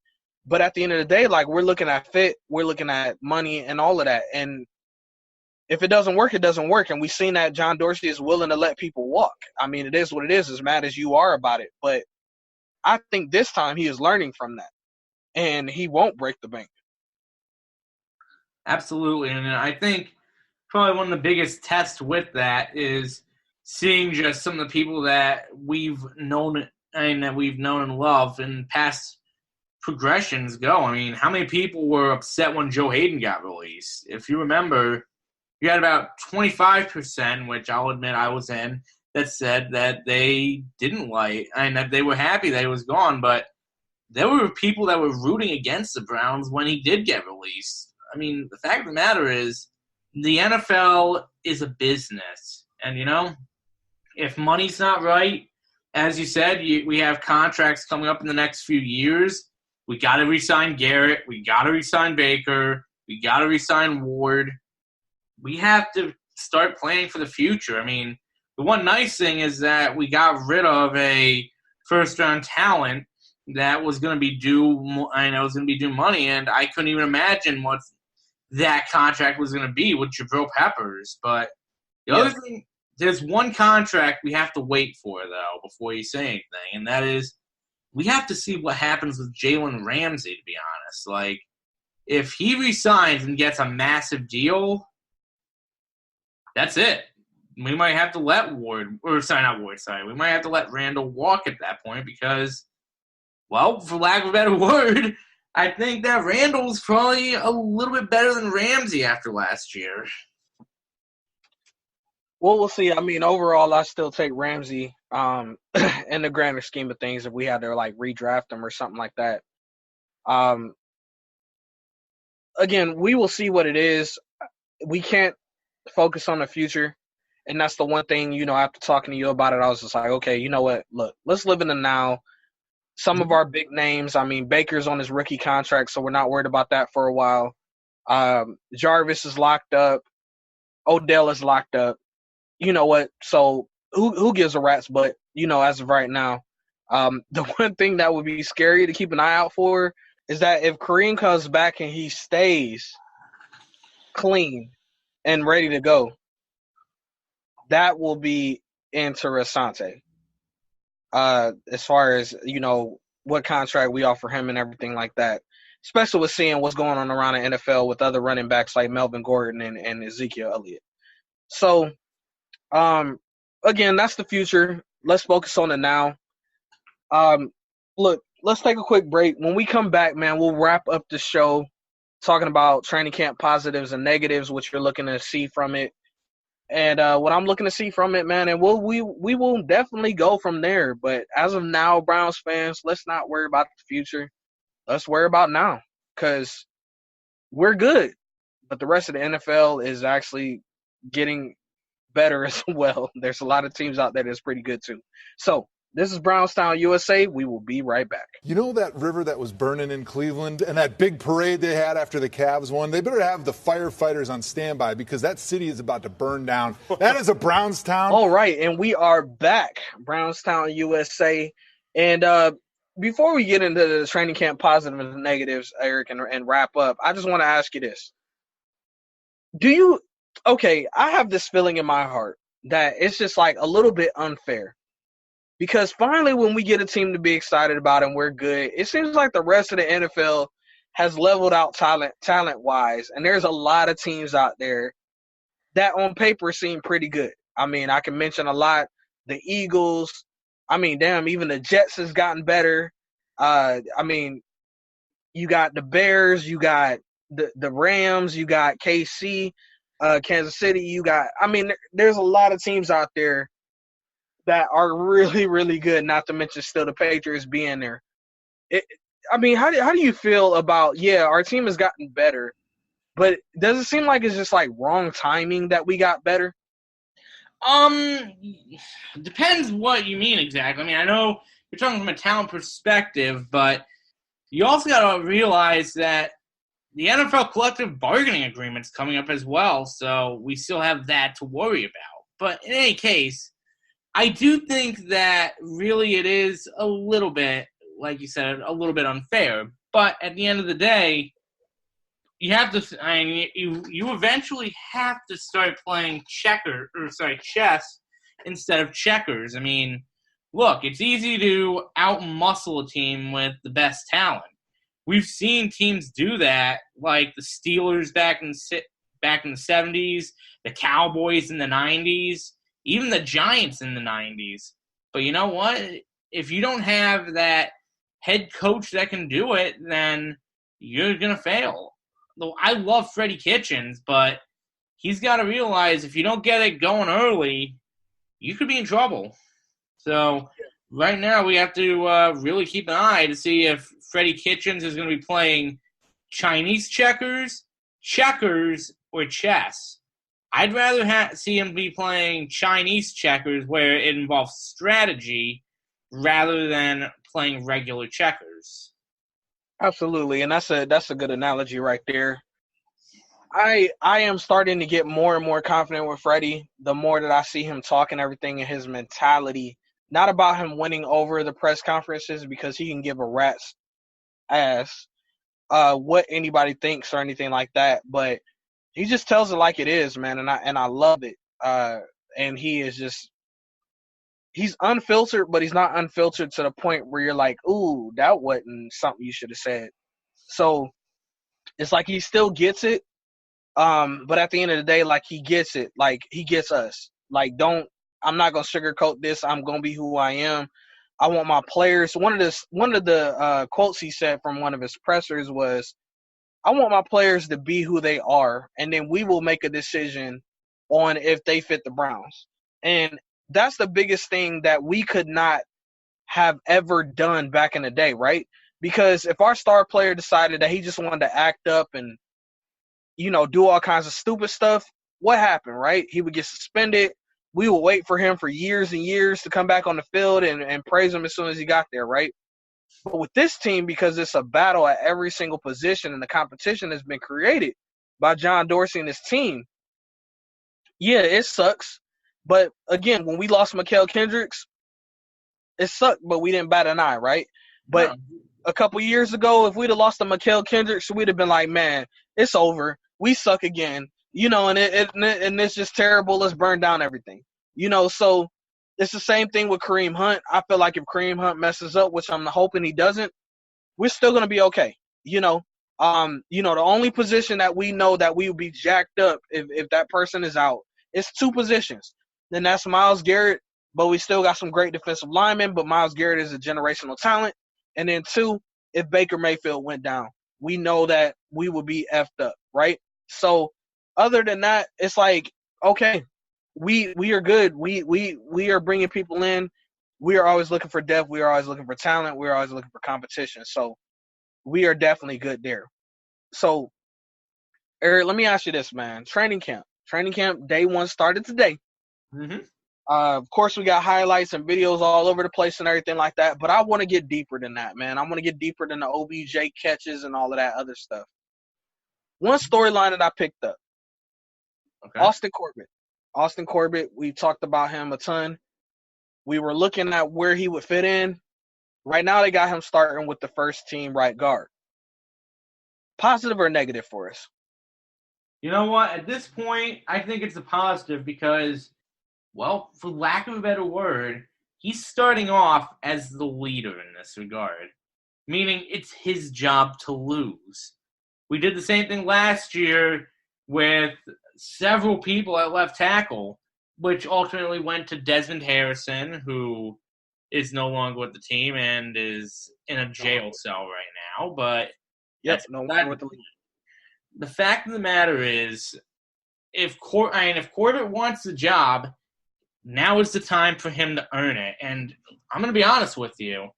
Speaker 2: But at the end of the day, like, we're looking at fit, we're looking at money and all of that, and if it doesn't work, it doesn't work. And we've seen that John Dorsey is willing to let people walk. I mean, it is what it is, as mad as you are about it. But I think this time he is learning from that, and he won't break the bank.
Speaker 4: Absolutely. And I think probably one of the biggest tests with that is seeing just some of the people that we've known and loved in past progressions go. I mean, how many people were upset when Joe Hayden got released? If you remember, you had about 25%, which I'll admit I was in, that said that they didn't like and that they were happy that he was gone. But there were people that were rooting against the Browns when he did get released. I mean, the fact of the matter is the NFL is a business. And, if money's not right, as you said, we have contracts coming up in the next few years. We got to re-sign Garrett. We got to re-sign Baker. We got to re-sign Ward. We have to start planning for the future. I mean, the one nice thing is that we got rid of a first-round talent that was going to be due money, and I couldn't even imagine what that contract was going to be with Jabril Peppers. But the other thing, there's one contract we have to wait for, though, before you say anything, and that is we have to see what happens with Jalen Ramsey, to be honest. Like, if he resigns and gets a massive deal, that's it. We might have to let we might have to let Randall walk at that point because, well, for lack of a better word, I think that Randall's probably a little bit better than Ramsey after last year.
Speaker 2: Well, we'll see. I mean, overall, I still take Ramsey in the grander scheme of things if we had to, like, redraft him or something like that. Again, we will see what it is. We can't focus on the future, and that's the one thing, after talking to you about it, I was just like, okay, you know what? Look, let's live in the now. Some of our big names, I mean, Baker's on his rookie contract, so we're not worried about that for a while. Jarvis is locked up. Odell is locked up. You know what? So who gives a rat's butt, as of right now. The one thing that would be scary to keep an eye out for is that if Kareem comes back and he stays clean and ready to go, that will be interessante. As far as, what contract we offer him and everything like that, especially with seeing what's going on around the NFL with other running backs like Melvin Gordon and Ezekiel Elliott. So, again, that's the future. Let's focus on it now. Look, let's take a quick break. When we come back, man, we'll wrap up the show talking about training camp positives and negatives, what you're looking to see from it. And what I'm looking to see from it, man, and we will definitely go from there. But as of now, Browns fans, let's not worry about the future. Let's worry about now because we're good. But the rest of the NFL is actually getting better as well. There's a lot of teams out there that's pretty good too. So this is Brownstown, USA. We will be right back.
Speaker 7: You know that river that was burning in Cleveland and that big parade they had after the Cavs won? They better have the firefighters on standby because that city is about to burn down. That is a Brownstown.
Speaker 2: All right, and we are back, Brownstown, USA. And before we get into the training camp positives and negatives, Eric, and wrap up, I just want to ask you this. I have this feeling in my heart that it's just like a little bit unfair. Because finally, when we get a team to be excited about and we're good, it seems like the rest of the NFL has leveled out talent-wise, and there's a lot of teams out there that on paper seem pretty good. I mean, I can mention a lot. The Eagles. I mean, damn, even the Jets has gotten better. I mean, you got the Bears, you got the Rams, you got KC, Kansas City. There's a lot of teams out there that are really, really good, not to mention still the Patriots being there. How do you feel about, our team has gotten better, but does it seem like it's just like wrong timing that we got better?
Speaker 4: Depends what you mean exactly. I mean, I know you're talking from a talent perspective, but you also got to realize that the NFL collective bargaining agreement's coming up as well, so we still have that to worry about. But in any case, I do think that really it is a little bit, like you said, a little bit unfair. But at the end of the day, you have to. I mean, you eventually have to start playing chess instead of checkers. I mean, look, it's easy to out-muscle a team with the best talent. We've seen teams do that, like the Steelers back in the 70s, the Cowboys in the 90s, even the Giants in the 90s. But you know what? If you don't have that head coach that can do it, then you're going to fail. Though I love Freddie Kitchens, but he's got to realize if you don't get it going early, you could be in trouble. So right now we have to really keep an eye to see if Freddie Kitchens is going to be playing Chinese checkers, or chess. I'd rather see him be playing Chinese checkers where it involves strategy rather than playing regular checkers.
Speaker 2: Absolutely, and that's a good analogy right there. I am starting to get more and more confident with Freddie the more that I see him talking everything in his mentality. Not about him winning over the press conferences because he can give a rat's ass what anybody thinks or anything like that, but he just tells it like it is, man, and I love it. And he is just he's unfiltered, but he's not unfiltered to the point where you're like, ooh, that wasn't something you should have said. So it's like he still gets it. But at the end of the day, like he gets it, like he gets us. Like I'm not gonna sugarcoat this. I'm gonna be who I am. I want my players. One of the quotes he said from one of his pressers was, I want my players to be who they are, and then we will make a decision on if they fit the Browns. And that's the biggest thing that we could not have ever done back in the day, right? Because if our star player decided that he just wanted to act up and, do all kinds of stupid stuff, what happened, right? He would get suspended. We would wait for him for years and years to come back on the field and praise him as soon as he got there, right? But with this team, because it's a battle at every single position and the competition has been created by John Dorsey and his team, yeah, it sucks. But, again, when we lost Mikael Kendricks, it sucked, but we didn't bat an eye, right? But a couple years ago, if we'd have lost to Mikael Kendricks, we'd have been like, man, it's over. We suck again. And it's just terrible. Let's burn down everything. So it's the same thing with Kareem Hunt. I feel like if Kareem Hunt messes up, which I'm hoping he doesn't, we're still going to be okay. The only position that we know that we would be jacked up if that person is out, it's two positions. Then that's Myles Garrett, but we still got some great defensive linemen, but Myles Garrett is a generational talent. And then two, if Baker Mayfield went down, we know that we would be effed up, right? So other than that, it's like, okay, we are good. We are bringing people in. We are always looking for depth. We are always looking for talent. We are always looking for competition. So we are definitely good there. So, Eric, let me ask you this, man. Training camp day one started today.
Speaker 4: Mm-hmm.
Speaker 2: Of course, we got highlights and videos all over the place and everything like that, but I want to get deeper than that, man. I want to get deeper than the OBJ catches and all of that other stuff. One storyline that I picked up,
Speaker 4: Okay.
Speaker 2: Austin Corbett, we talked about him a ton. We were looking at where he would fit in. Right now, they got him starting with the first team right guard. Positive or negative for us?
Speaker 4: You know what? At this point, I think it's a positive because, well, for lack of a better word, he's starting off as the leader in this regard, meaning it's his job to lose. We did the same thing last year with several people at left tackle, which ultimately went to Desmond Harrison, who is no longer with the team and is in a jail cell right now. But
Speaker 2: Yep, no longer with the league.
Speaker 4: The fact of the matter is, if Corbett wants the job, now is the time for him to earn it. And I'm going to be honest with you.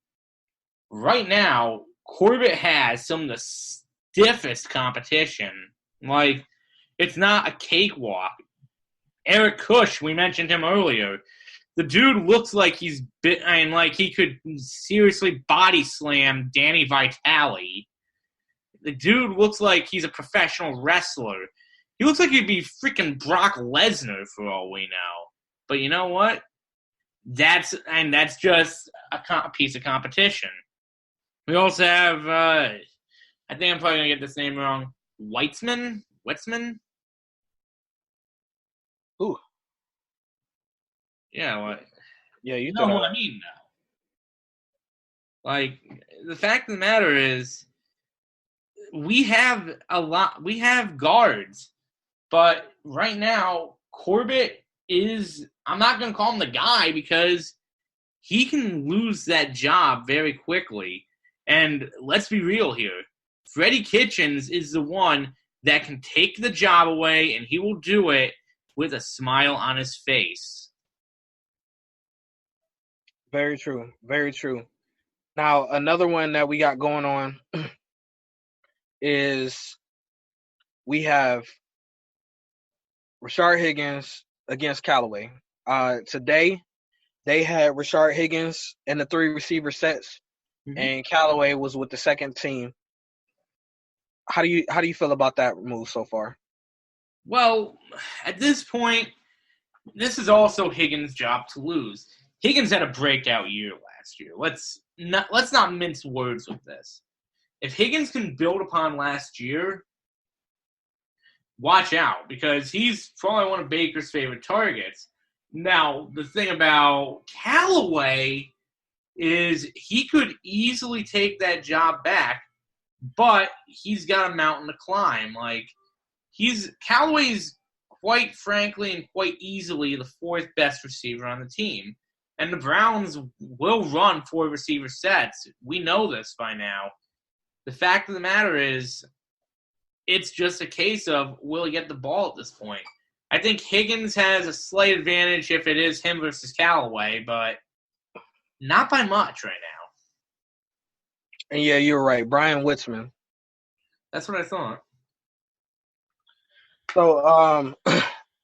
Speaker 4: Right now, Corbett has some of the stiffest competition. Like, it's not a cakewalk. Eric Kush, we mentioned him earlier. The dude looks like he's and like he could seriously body slam Danny Vitale. The dude looks like he's a professional wrestler. He looks like he'd be freaking Brock Lesnar for all we know. But you know what? That's just a piece of competition. We also have, I think I'm probably going to get this name wrong, Weitzman?
Speaker 2: Ooh.
Speaker 4: Yeah, what?
Speaker 2: Yeah,
Speaker 4: You know what I mean now. Like, the fact of the matter is, we have guards, but right now, Corbett is, I'm not going to call him the guy because he can lose that job very quickly. And let's be real here. Freddie Kitchens is the one that can take the job away, and he will do it with a smile on his face.
Speaker 2: Very true. Very true. Now, another one that we got going on is we have Rashard Higgins against Callaway. Today, they had Rashard Higgins in the 3 receiver sets, and Callaway was with the second team. How do you feel about that move so far?
Speaker 4: Well, at this point, this is also Higgins' job to lose. Higgins had a breakout year last year. Let's not mince words with this. If Higgins can build upon last year, watch out, because he's probably one of Baker's favorite targets. Now, the thing about Callaway is he could easily take that job back, but he's got a mountain to climb. Like, Callaway's quite frankly and quite easily the 4th best receiver on the team. And the Browns will run 4 receiver sets. We know this by now. The fact of the matter is, it's just a case of will he get the ball at this point. I think Higgins has a slight advantage if it is him versus Callaway, but not by much right now.
Speaker 2: And yeah, you're right. Brian Witzman.
Speaker 4: That's what I thought.
Speaker 2: So,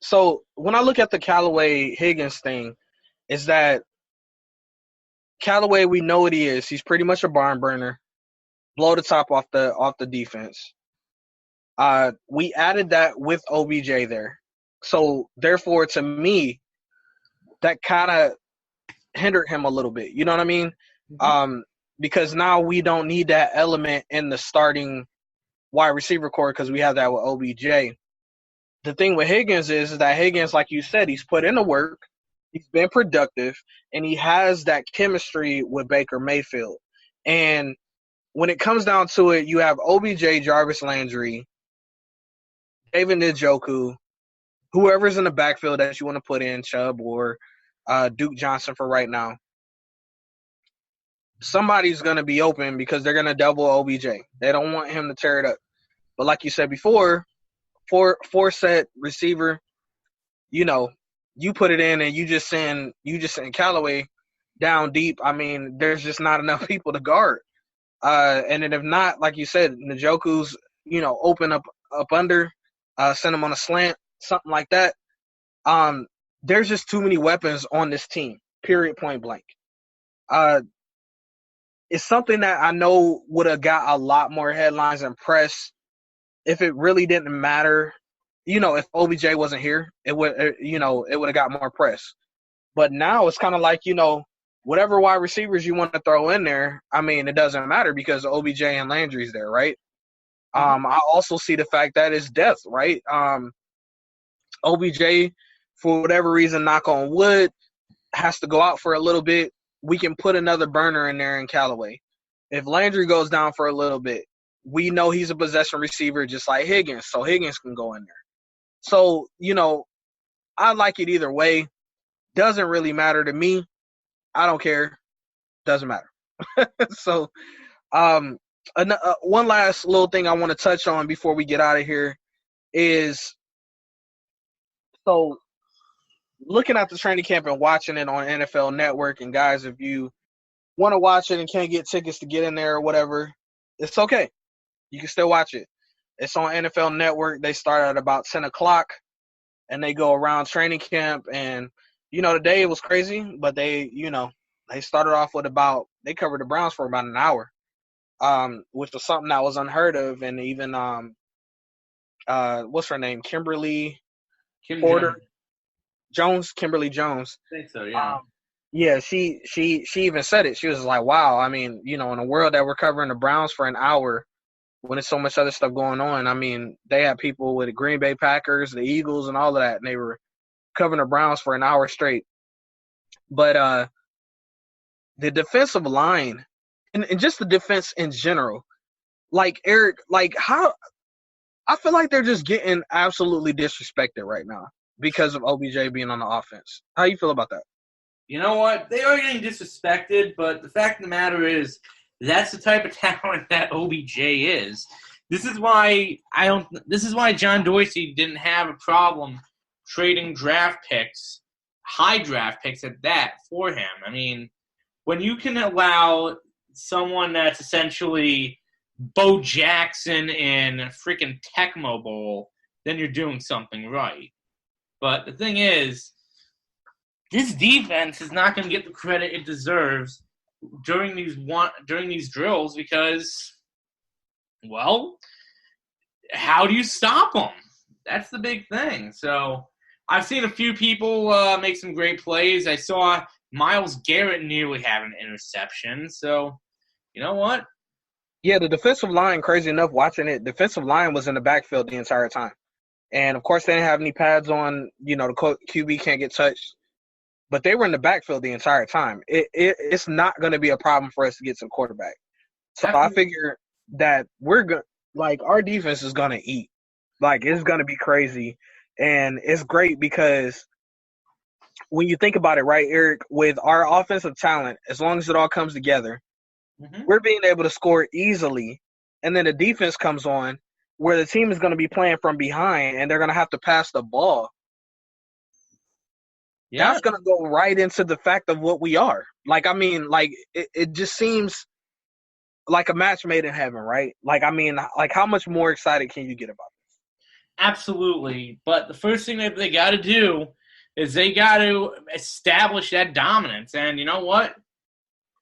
Speaker 2: so when I look at the Callaway Higgins thing, is that Callaway, we know what he is. He's pretty much a barn burner. Blow the top off the defense. We added that with OBJ there. So therefore, to me, that kind of hindered him a little bit. You know what I mean? Because now we don't need that element in the starting wide receiver core because we have that with OBJ. The thing with Higgins is that Higgins, like you said, he's put in the work. He's been productive, and he has that chemistry with Baker Mayfield. And when it comes down to it, you have OBJ, Jarvis Landry, David Njoku, whoever's in the backfield that you want to put in, Chubb or Duke Johnson for right now. Somebody's going to be open because they're going to double OBJ. They don't want him to tear it up. But like you said before, four set receiver, you know, you put it in and you just send Callaway down deep. I mean, there's just not enough people to guard. And then if not, like you said, Njoku's, open up under, send him on a slant, something like that. There's just too many weapons on this team, period, point blank. It's something that I know would have got a lot more headlines and press if it really didn't matter. If OBJ wasn't here, it would have got more press. But now it's kind of like, whatever wide receivers you want to throw in there, I mean, it doesn't matter because OBJ and Landry's there, right? I also see the fact that it's depth, right? OBJ, for whatever reason, knock on wood, has to go out for a little bit. We can put another burner in there in Callaway. If Landry goes down for a little bit, we know he's a possession receiver just like Higgins, so Higgins can go in there. So, I like it either way. Doesn't really matter to me. I don't care. Doesn't matter. So, one last little thing I want to touch on before we get out of here is, so looking at the training camp and watching it on NFL Network, and guys, if you want to watch it and can't get tickets to get in there or whatever, it's okay. You can still watch it. It's on NFL Network. They start at about 10 o'clock. and they go around training camp. And, today it was crazy, but they started off with they covered the Browns for about an hour, which was something that was unheard of. And even, what's her name? Kimberly Jones.
Speaker 4: I think so, yeah.
Speaker 2: Yeah, she even said it. She was like, wow, I mean, in a world that we're covering the Browns for an hour when there's so much other stuff going on, I mean, they had people with the Green Bay Packers, the Eagles, and all of that, and they were covering the Browns for an hour straight. But the defensive line and just the defense in general, like, Eric, how – I feel like they're just getting absolutely disrespected right now because of OBJ being on the offense. How you feel about that?
Speaker 4: You know what? They are getting disrespected, but the fact of the matter is that's the type of talent that OBJ is. This is why John Dorsey didn't have a problem trading draft picks, high draft picks at that, for him. I mean, when you can allow someone that's essentially Bo Jackson in freaking Tecmo Bowl, then you're doing something right. But the thing is, this defense is not going to get the credit it deserves during these drills because, well, how do you stop them? That's the big thing. So I've seen a few people make some great plays. I saw Myles Garrett nearly have an interception. So, you know what?
Speaker 2: Yeah, the defensive line, crazy enough, watching it, defensive line was in the backfield the entire time. And, of course, they didn't have any pads on. The QB can't get touched. But they were in the backfield the entire time. It's not going to be a problem for us to get some quarterback. So I figure that our defense is going to eat. It's going to be crazy. And it's great because when you think about it, right, Eric, with our offensive talent, as long as it all comes together, we're being able to score easily. And then the defense comes on where the team is going to be playing from behind and they're going to have to pass the ball. Yeah. That's going to go right into the fact of what we are. It just seems like a match made in heaven, right? How much more excited can you get about this?
Speaker 4: Absolutely. But the first thing that they got to do is they got to establish that dominance. And you know what?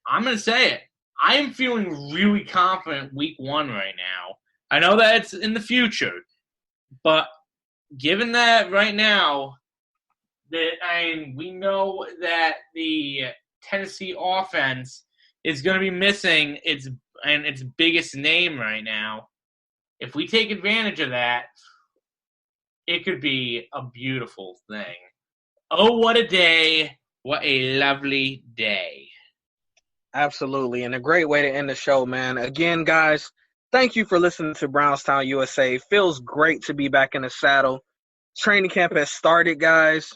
Speaker 4: I'm going to say it. I am feeling really confident week 1 right now. I know that it's in the future, but given that right now, we know that the Tennessee offense is going to be missing its biggest name right now. If we take advantage of that, it could be a beautiful thing. Oh, what a day. What a lovely day.
Speaker 2: Absolutely, and a great way to end the show, man. Again, guys, thank you for listening to Brownstown USA. Feels great to be back in the saddle. Training camp has started, guys,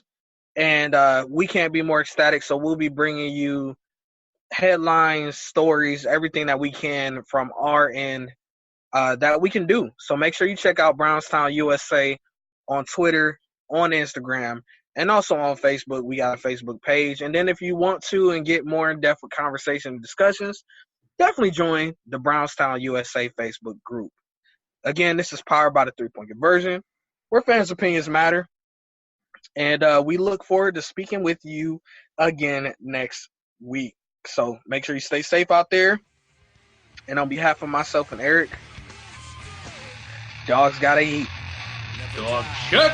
Speaker 2: and we can't be more ecstatic, so we'll be bringing you headlines, stories, everything that we can from our end that we can do. So make sure you check out Brownstown USA on Twitter, on Instagram, and also on Facebook. We got a Facebook page. And then if you want to and get more in-depth conversation and discussions, definitely join the Brownstown USA Facebook group. Again, this is powered by the 3-Point Conversion, where fans' opinions matter. And we look forward to speaking with you again next week. So make sure you stay safe out there. And on behalf of myself and Eric, dogs gotta eat.
Speaker 4: Dog shit.